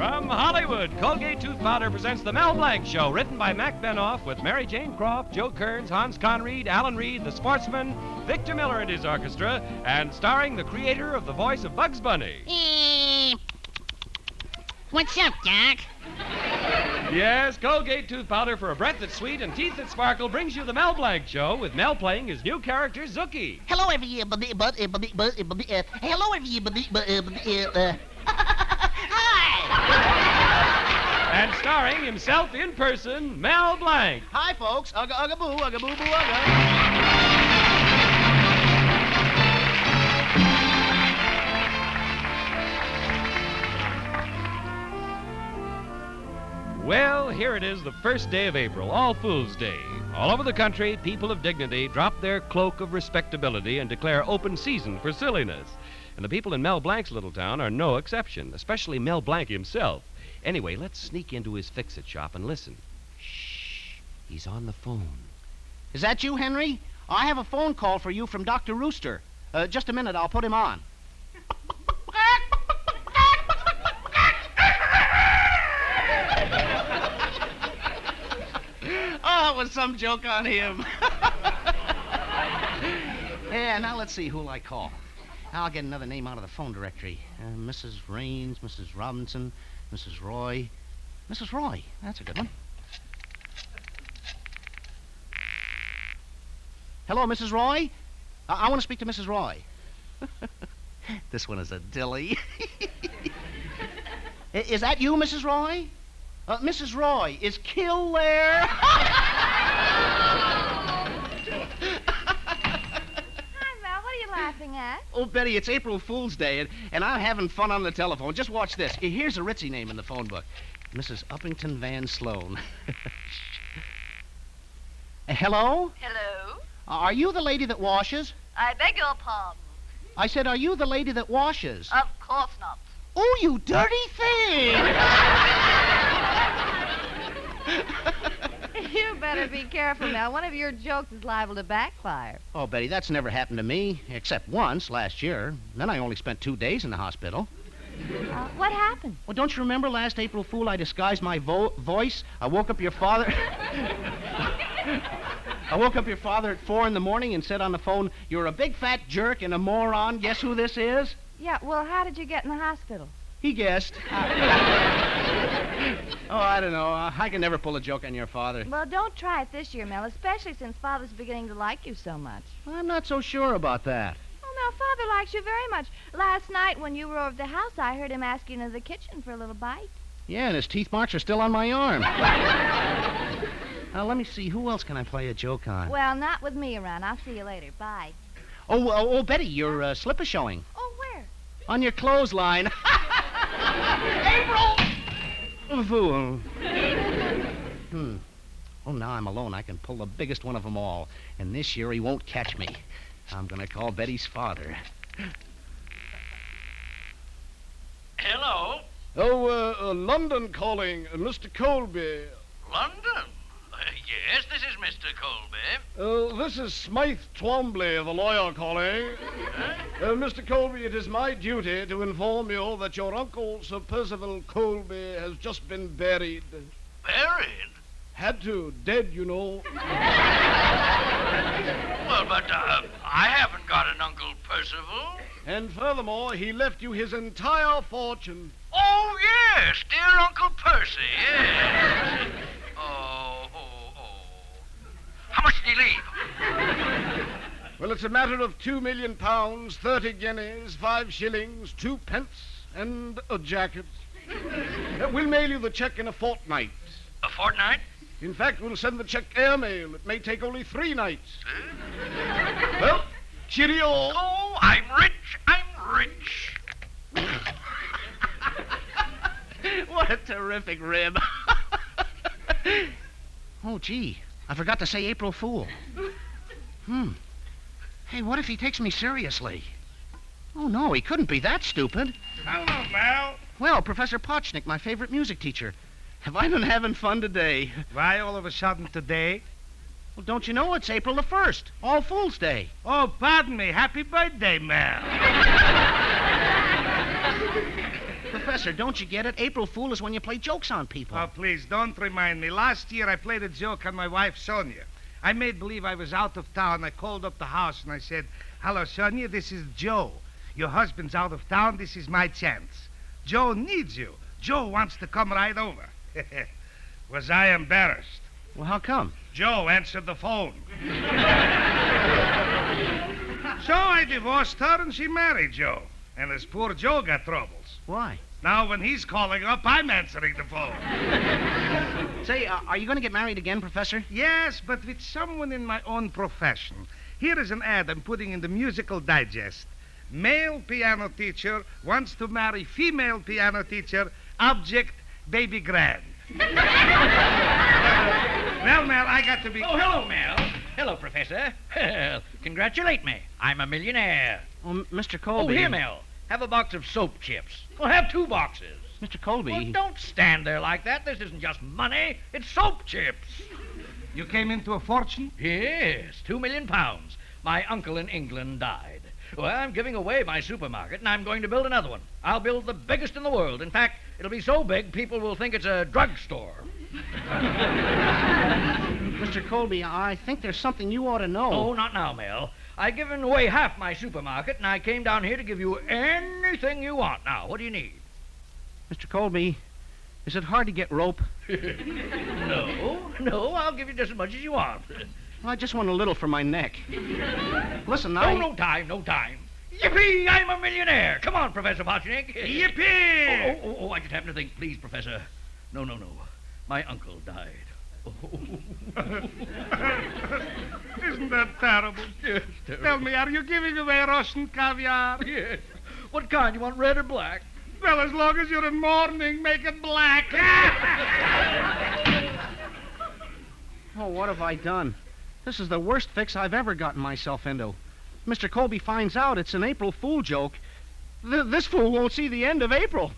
From Hollywood, Colgate Tooth Powder presents The Mel Blanc Show, written by Mac Benoff with Mary Jane Croft, Joe Kearns, Hans Conried, Alan Reed, the Sportsman, Victor Miller and his orchestra, and starring the creator of the voice of Bugs Bunny. What's up, Doc? Yes, Colgate Tooth Powder for a breath that's sweet and teeth that sparkle brings you The Mel Blanc Show with Mel playing his new character, Zookie. Hello, everybody. Hello, everybody. Hi. And starring himself in person, Mel Blanc. Hi, folks. Ugga, ugga, boo, ugga, boo, boo, ugga. Well, here it is, the first day of April, All Fool's Day. All over the country, people of dignity drop their cloak of respectability and declare open season for silliness. And the people in Mel Blanc's little town are no exception, especially Mel Blanc himself. Anyway, let's sneak into his fix-it shop and listen. Shh, he's on the phone. Is that you, Henry? I have a phone call for you from Dr. Rooster. Just a minute, I'll put him on. Oh, it was some joke on him. Yeah, now let's see who'll I call. I'll get another name out of the phone directory. Mrs. Raines, Mrs. Robinson, Mrs. Roy. Mrs. Roy, that's a good one. Hello, Mrs. Roy? I want to speak to Mrs. Roy. This one is a dilly. Is that you, Mrs. Roy? Mrs. Roy, is Kill there? Hi, Mel. What are you laughing at? Oh, Betty, it's April Fool's Day, and I'm having fun on the telephone. Just watch this. Here's a ritzy name in the phone book. Mrs. Uppington Van Sloan. Hello? Hello? Are you the lady that washes? I beg your pardon. I said, are you the lady that washes? Of course not. Oh, you dirty thing! You better be careful, Mel. One of your jokes is liable to backfire. Oh, Betty, that's never happened to me, except once last year. Then I only spent 2 days in the hospital. What happened? Well, don't you remember last April Fool I disguised my voice? I woke up your father... I woke up your father at 4 in the morning and said on the phone, "You're a big fat jerk and a moron. Guess who this is?" Yeah, well, how did you get in the hospital? He guessed. Oh, I don't know. I can never pull a joke on your father. Well, don't try it this year, Mel, especially since Father's beginning to like you so much. I'm not so sure about that. Oh, Mel, Father likes you very much. Last night when you were over at the house, I heard him ask you into the kitchen for a little bite. Yeah, and his teeth marks are still on my arm. Now, let me see. Who else can I play a joke on? Well, not with me around. I'll see you later. Bye. Oh, Betty, your slip is showing. Oh, where? On your clothesline. April! Fool. Oh, now I'm alone. I can pull the biggest one of them all. And this year he won't catch me. I'm going to call Betty's father. Hello? Oh, London calling. Mr. Colby. London? Yes, this is Mr. Colby. This is Smythe Twombly, the lawyer, calling. Mr. Colby, it is my duty to inform you that your uncle, Sir Percival Colby, has just been buried. Buried? Had to. Dead, you know. Well, but I haven't got an Uncle Percival. And furthermore, he left you his entire fortune. Oh, yes, dear Uncle Percy, yes. How much did he leave? Well, it's a matter of £2 million, 30 guineas, 5 shillings, 2 pence, and a jacket. We'll mail you the check in a fortnight. A fortnight? In fact, we'll send the check airmail. It may take only 3 nights. Well, cheerio. Oh, I'm rich. What a terrific rib. Oh, gee. I forgot to say April Fool. Hey, what if he takes me seriously? Oh, no, he couldn't be that stupid. Hello, Mel. Well, Professor Potchnick, my favorite music teacher. Have I been having fun today? Why all of a sudden today? Well, don't you know it's April the 1st, All Fool's Day? Oh, pardon me. Happy birthday, Mel. Professor, don't you get it? April Fool is when you play jokes on people. Oh, please, don't remind me. Last year I played a joke on my wife, Sonia. I made believe I was out of town. I called up the house and I said, "Hello, Sonia, this is Joe. Your husband's out of town. This is my chance. Joe needs you. Joe wants to come right over." Was I embarrassed? Well, how come? Joe answered the phone. So I divorced her and she married Joe. And this poor Joe got troubles. Why? Now when he's calling up, I'm answering the phone. Say, are you going to get married again, Professor? Yes, but with someone in my own profession. Here is an ad I'm putting in the Musical Digest. Male piano teacher wants to marry female piano teacher, object, baby grand. Well, Mel, I got to be... Oh, hello, Mel. Hello, Professor. Well, congratulate me. I'm a millionaire. Well, Mr. Oh, Colby... here, Mel. Have a box of soap chips. Well, have 2 boxes. Mr. Colby... Well, don't stand there like that. This isn't just money. It's soap chips. You came into a fortune? Yes, 2 million pounds. My uncle in England died. Well, I'm giving away my supermarket, and I'm going to build another one. I'll build the biggest in the world. In fact, it'll be so big, people will think it's a drugstore. Mr. Colby, I think there's something you ought to know. Oh, not now, Mel. I've given away half my supermarket, and I came down here to give you anything you want. Now, what do you need? Mr. Colby, is it hard to get rope? No, I'll give you just as much as you want. Well, I just want a little for my neck. Listen, No time. Yippee! I'm a millionaire. Come on, Professor Potchnick. Yippee! Oh, I just happen to think, please, Professor. No. My uncle died. Isn't that terrible? Yes, terrible. Tell me, are you giving away Russian caviar? Yes. What kind? You want red or black? Well, as long as you're in mourning, make it black. Oh, what have I done? This is the worst fix I've ever gotten myself into. Mr. Colby finds out it's an April Fool joke. This fool won't see the end of April.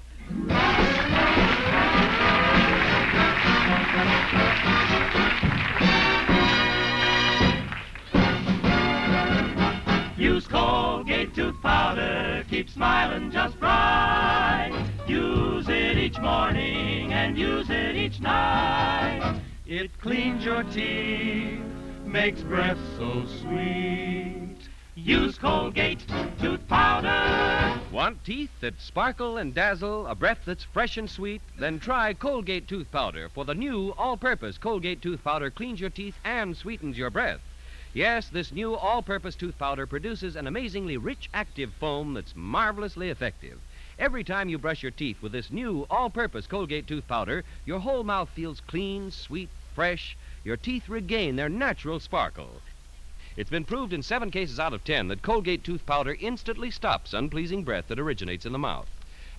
Use Colgate tooth powder, keep smiling just right. Use it each morning and use it each night. It cleans your teeth, makes breath so sweet. Use Colgate tooth powder. Want teeth that sparkle and dazzle, a breath that's fresh and sweet? Then try Colgate tooth powder, for the new all-purpose Colgate tooth powder cleans your teeth and sweetens your breath. Yes, this new all-purpose tooth powder produces an amazingly rich, active foam that's marvelously effective. Every time you brush your teeth with this new all-purpose Colgate tooth powder, your whole mouth feels clean, sweet, fresh. Your teeth regain their natural sparkle. It's been proved in 7 cases out of 10 that Colgate tooth powder instantly stops unpleasing breath that originates in the mouth.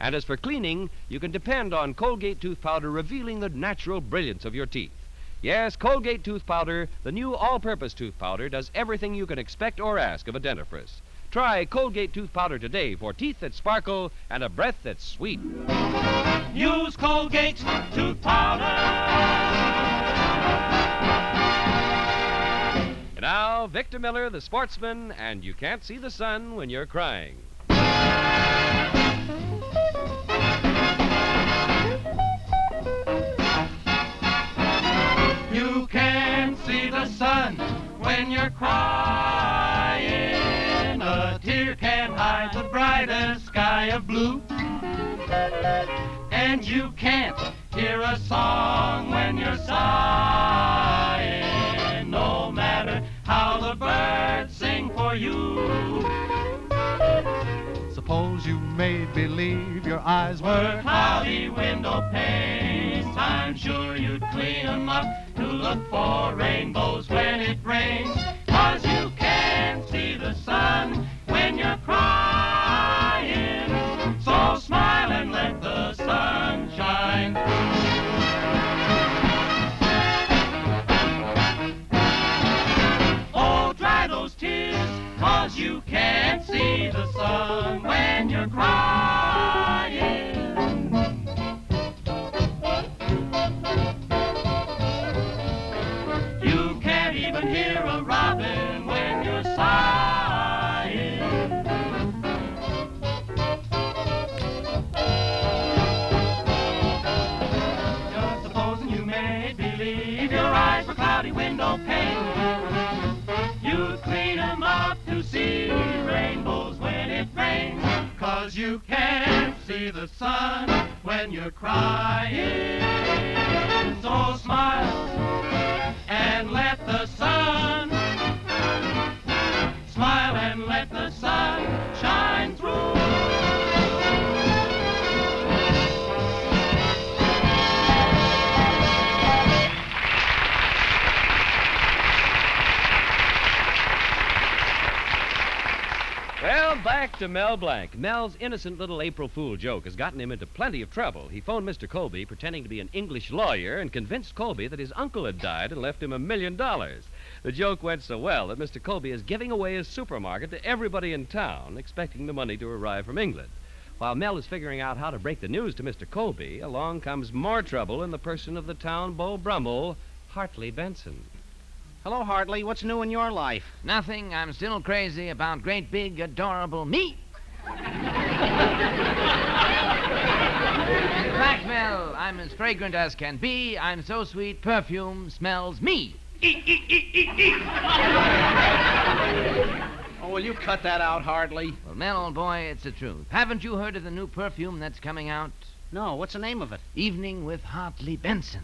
And as for cleaning, you can depend on Colgate tooth powder revealing the natural brilliance of your teeth. Yes, Colgate tooth powder, the new all-purpose tooth powder, does everything you can expect or ask of a dentifrice. Try Colgate tooth powder today for teeth that sparkle and a breath that's sweet. Use Colgate tooth powder. And now, Victor Miller, the sportsman, and you can't see the sun when you're crying. You can see the sun when you're crying. A tear can't hide the brightest sky of blue. And you can't hear a song when you're sighing, no matter how the birds sing for you. Suppose you made believe your eyes Were cloudy window panes, I'm sure you'd clean 'em up to look for rainbows when it rains. 'Cause you can't see the sun when you're crying. So smile and let the sun shine through. Oh, dry those tears, 'cause you can't see the sun when you're crying. You can't even hear a robin when you're sighing. see the sun when you're crying. So smile and let the sun, smile and let the sun shine through. Well, back to Mel Blanc. Mel's innocent little April Fool joke has gotten him into plenty of trouble. He phoned Mr. Colby pretending to be an English lawyer and convinced Colby that his uncle had died and left him $1 million. The joke went so well that Mr. Colby is giving away his supermarket to everybody in town, expecting the money to arrive from England. While Mel is figuring out how to break the news to Mr. Colby, along comes more trouble in the person of the town beau brummel, Hartley Benson. Hello, Hartley. What's new in your life? Nothing. I'm still crazy about great big adorable me. In fact, Mel, I'm as fragrant as can be. I'm so sweet, perfume smells me. Oh, will you cut that out, Hartley? Well, Mel, old boy, it's the truth. Haven't you heard of the new perfume that's coming out? No, what's the name of it? Evening with Hartley Benson.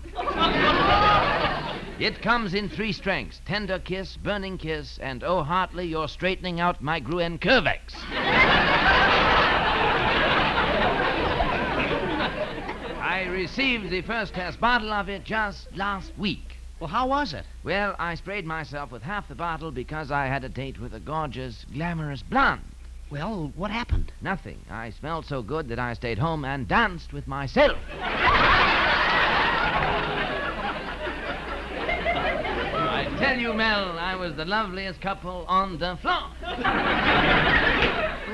It comes in 3 strengths: tender kiss, burning kiss, and oh, Hartley, you're straightening out my Gruen Curvex. I received the first test bottle of it just last week. Well, how was it? Well, I sprayed myself with half the bottle because I had a date with a gorgeous, glamorous blonde. Well, what happened? Nothing. I smelled so good that I stayed home and danced with myself. I tell you, Mel, I was the loveliest couple on the floor.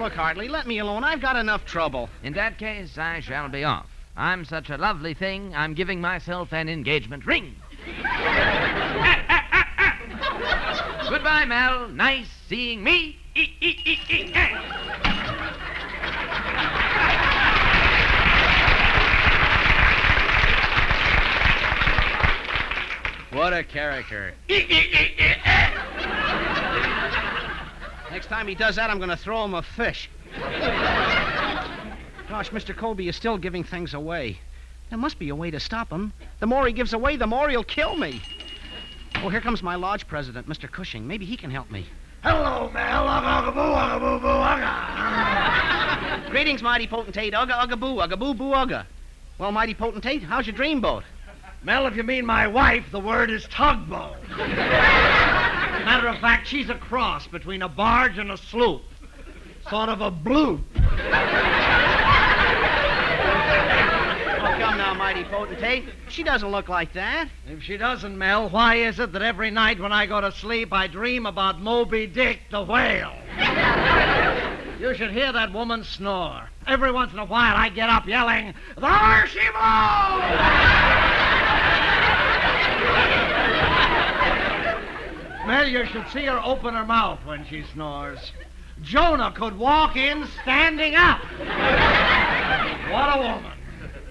Look, Hartley, let me alone. I've got enough trouble. In that case, I shall be off. I'm such a lovely thing, I'm giving myself an engagement ring. Goodbye, Mel. Nice seeing me. What a character. Next time he does that, I'm going to throw him a fish. Gosh, Mr. Colby is still giving things away. There must be a way to stop him. The more he gives away, the more he'll kill me. Oh, here comes my lodge president, Mr. Cushing. Maybe he can help me. Hello, Mel. Greetings, mighty potentate. Ugga, ugga, boo, ugga, boo, boo, ugga. Well, mighty potentate, how's your dreamboat? Mel, if you mean my wife, the word is tugboat. Matter of fact, she's a cross between a barge and a sloop. Sort of a bloop. Oh, come now, mighty potentate. She doesn't look like that. If she doesn't, Mel, why is it that every night when I go to sleep, I dream about Moby Dick the whale? You should hear that woman snore. Every once in a while, I get up yelling, "There she blows!" Mel, you should see her open her mouth when she snores. Jonah could walk in standing up. What a woman.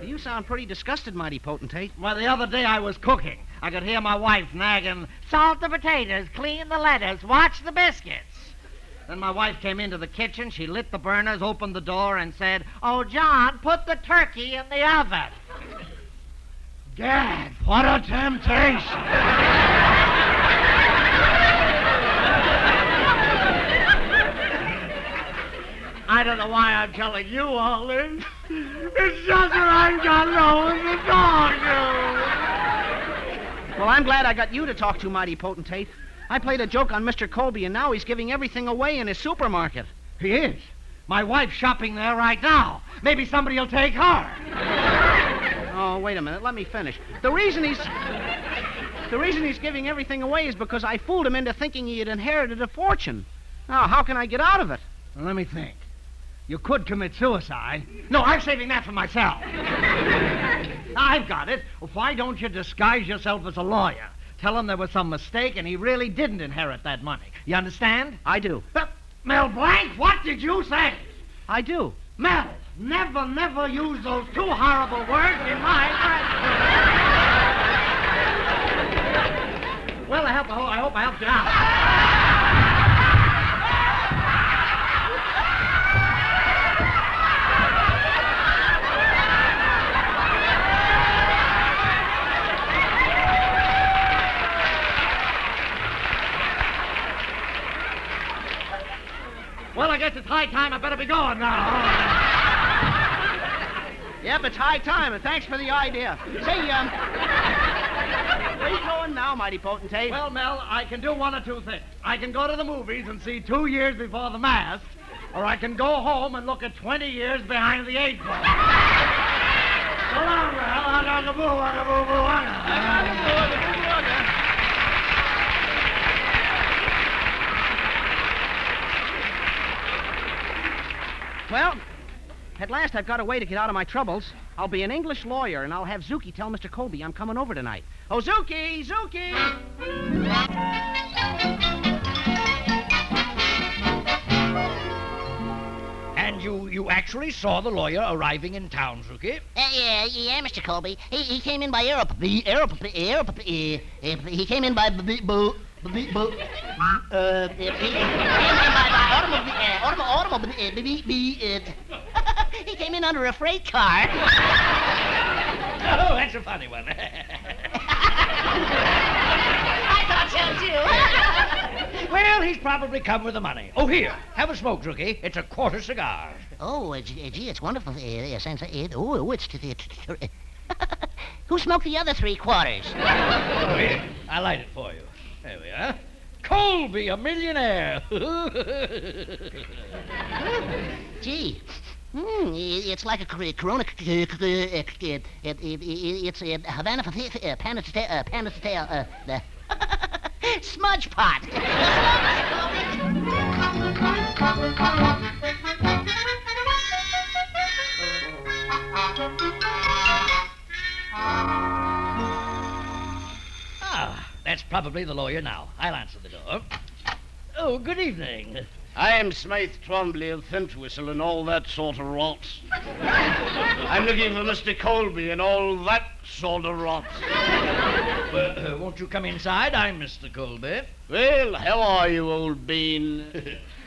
You sound pretty disgusted, mighty potentate. Well, the other day I was cooking. I could hear my wife nagging, "Salt the potatoes, clean the lettuce, watch the biscuits." Then my wife came into the kitchen. She lit the burners, opened the door, and said, "Oh, John, put the turkey in the oven." Gad, what a temptation. I don't know why I'm telling you all this. It's just that I've got no one to talk to. Well, I'm glad I got you to talk to, mighty potentate. I played a joke on Mr. Colby, and now he's giving everything away in his supermarket. He is. My wife's shopping there right now. Maybe somebody will take her. Oh, wait a minute. Let me finish. The reason he's giving everything away is because I fooled him into thinking he had inherited a fortune. Now, how can I get out of it? Well, let me think. You could commit suicide. No, I'm saving that for myself. I've got it. Why don't you disguise yourself as a lawyer? Tell him there was some mistake and he really didn't inherit that money. You understand? I do. Mel Blanc, what did you say? I do. Mel, never use those 2 horrible words in my presence. Well, I hope I helped you out. guess it's high time I better be going now. Yep, it's high time, and thanks for the idea. Say, where you going now, mighty potentate? Well, Mel, I can do one or two things. I can go to the movies and see 2 years before the mask, or I can go home and look at 20 years behind the 8 ball. So long, Well, at last I've got a way to get out of my troubles. I'll be an English lawyer, and I'll have Zuki tell Mr. Colby I'm coming over tonight. Oh, Zuki! Zuki! And you actually saw the lawyer arriving in town, Zuki? Yeah, Mr. Colby. He came in by aeroplane. He came in by automobile. He came in under a freight car. Oh, that's a funny one. I thought so, too. Well, he's probably come with the money. Oh, here, have a smoke, Zuki. It's a quarter cigar. Oh, gee, it's wonderful. It's who smoked the other 3 quarters? Oh, here, I light it for you. There we are. Colby, a millionaire. Gee. It's like a Corona. It's a Havana Panatel. Smudge pot. That's probably the lawyer now. I'll answer the door. Oh, good evening. I am Smythe Twombly of Thintwhistle and all that sort of rot. I'm looking for Mr. Colby and all that sort of rot. Won't you come inside? I'm Mr. Colby. Well, how are you, old bean?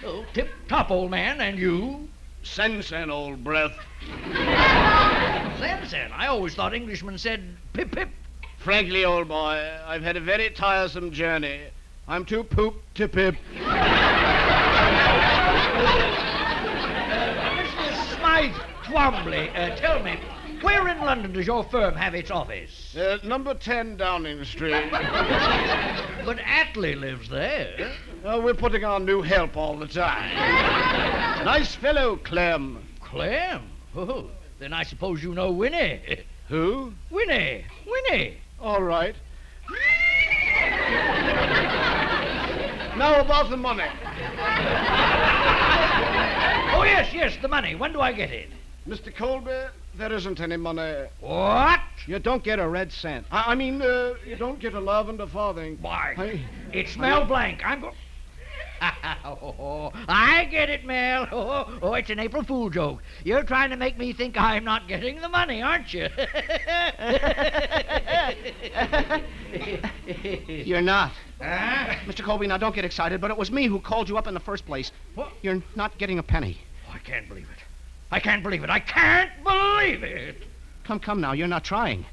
Oh, tip-top, old man, and you? Sen, old breath. Sen. I always thought Englishmen said pip-pip. Frankly, old boy, I've had a very tiresome journey. I'm too poop to pip. Mr. Smythe Twombly, tell me, where in London does your firm have its office? Number 10 Downing Street. But Atlee lives there. We're putting on new help all the time. Nice fellow, Clem. Clem? Oh, then I suppose you know Winnie. Who? Winnie. All right. Now about the money. Oh, yes, the money. When do I get it? Mr. Colby, there isn't any money. What? You don't get a red cent. I mean, you don't get a lavender farthing. Why, it's Mel Blanc. I'm going... I get it, Mel. Oh, it's an April Fool joke. You're trying to make me think I'm not getting the money, aren't you? You're not. Huh? Mr. Colby, now don't get excited, but it was me who called you up in the first place. What? You're not getting a penny. Oh, I can't believe it. I can't believe it. Come now, you're not trying.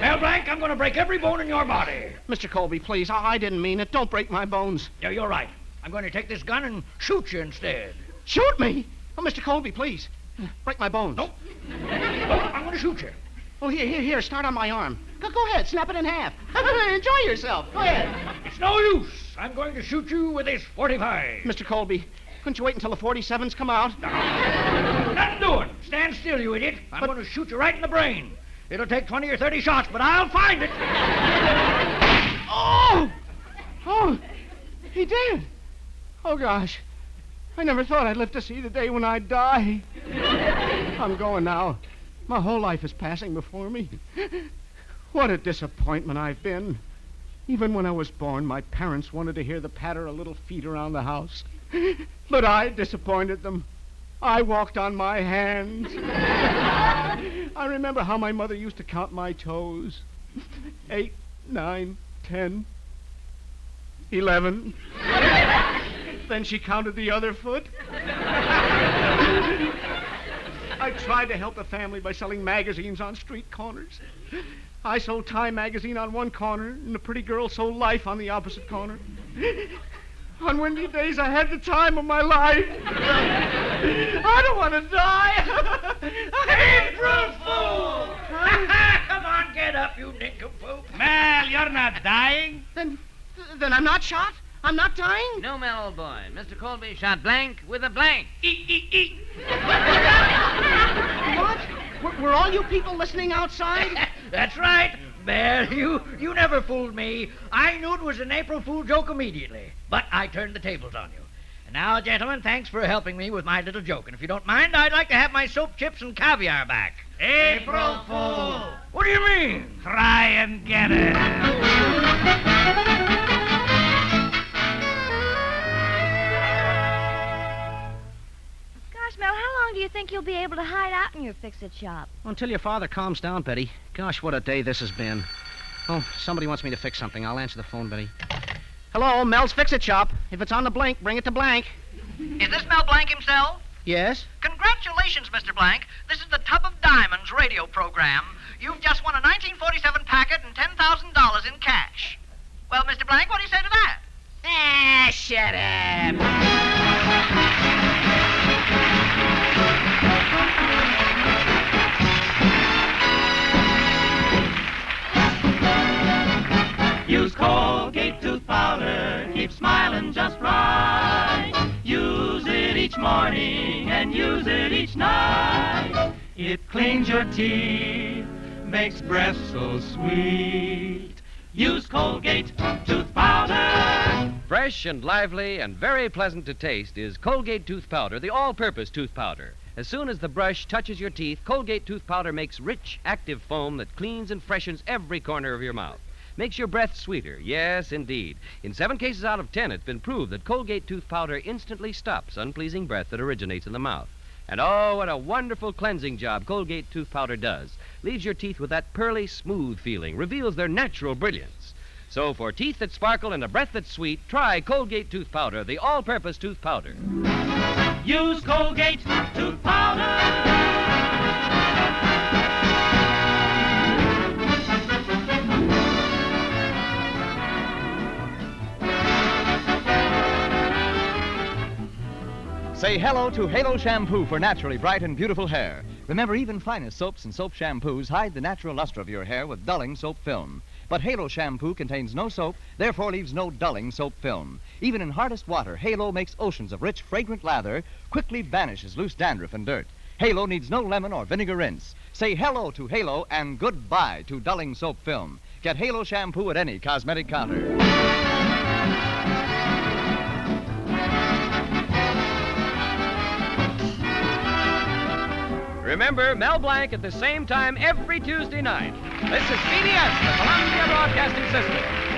Mel Blanc, I'm going to break every bone in your body. Mr. Colby, please, I didn't mean it. Don't break my bones. Yeah, you're right. I'm going to take this gun and shoot you instead. Shoot me? Oh, Mr. Colby, please. Break my bones. Nope. I'm going to shoot you. Oh, here, start on my arm. Go ahead, snap it in half. Enjoy yourself. Go ahead. It's no use. I'm going to shoot you with this 45. Mr. Colby, couldn't you wait until the 47s come out? Nothing doing. Stand still, you idiot. I'm going to shoot you right in the brain. It'll take 20 or 30 shots, but I'll find it. Oh, he did. Oh, gosh. I never thought I'd live to see the day when I'd die. I'm going now. My whole life is passing before me. What a disappointment I've been. Even when I was born, my parents wanted to hear the patter of little feet around the house. But I disappointed them. I walked on my hands. I remember how my mother used to count my toes. 8, 9, 10, 11. Then she counted the other foot. I tried to help the family by selling magazines on street corners. I sold Time magazine on one corner, and the pretty girl sold Life on the opposite corner. On windy days, I had the time of my life. I don't want to die. April Fool! Come on, get up, you nincompoop. Mel, you're not dying. Then I'm not shot? I'm not dying? No, Mel, old boy. Mr. Colby shot blank with a blank. What? Were all you people listening outside? That's right. Mel, you never fooled me. I knew it was an April Fool joke immediately. But I turned the tables on you. And now, gentlemen, thanks for helping me with my little joke. And if you don't mind, I'd like to have my soap, chips, and caviar back. April Fool. What do you mean? Try and get it. Gosh, Mel, how long do you think you'll be able to hide out in your fix-it shop? Until your father calms down, Betty. Gosh, what a day this has been. Oh, somebody wants me to fix something. I'll answer the phone, Betty. Hello, Mel's Fix-It Shop. If it's on the blink, bring it to blank. Is this Mel Blanc himself? Yes? Congratulations, Mr. Blanc. This is the Tub of Diamonds radio program. You've just won a 1947 packet and $10,000 in cash. Well, Mr. Blanc, what do you say to that? Ah, shut up. Use Colgate tooth powder, keep smiling just right. Use it each morning and use it each night. It cleans your teeth, makes breath so sweet. Use Colgate tooth powder. Fresh and lively and very pleasant to taste is Colgate tooth powder, the all-purpose tooth powder. As soon as the brush touches your teeth, Colgate tooth powder makes rich, active foam that cleans and freshens every corner of your mouth. Makes your breath sweeter. Yes, indeed. In 7 cases out of 10, it's been proved that Colgate tooth powder instantly stops unpleasing breath that originates in the mouth. And oh, what a wonderful cleansing job Colgate tooth powder does. Leaves your teeth with that pearly, smooth feeling, reveals their natural brilliance. So for teeth that sparkle and a breath that's sweet, try Colgate tooth powder, the all-purpose tooth powder. Use Colgate tooth powder. Say hello to Halo Shampoo for naturally bright and beautiful hair. Remember, even finest soaps and soap shampoos hide the natural luster of your hair with dulling soap film. But Halo Shampoo contains no soap, therefore leaves no dulling soap film. Even in hardest water, Halo makes oceans of rich, fragrant lather, quickly banishes loose dandruff and dirt. Halo needs no lemon or vinegar rinse. Say hello to Halo and goodbye to dulling soap film. Get Halo Shampoo at any cosmetic counter. Remember, Mel Blanc at the same time every Tuesday night. This is CBS, the Columbia Broadcasting System.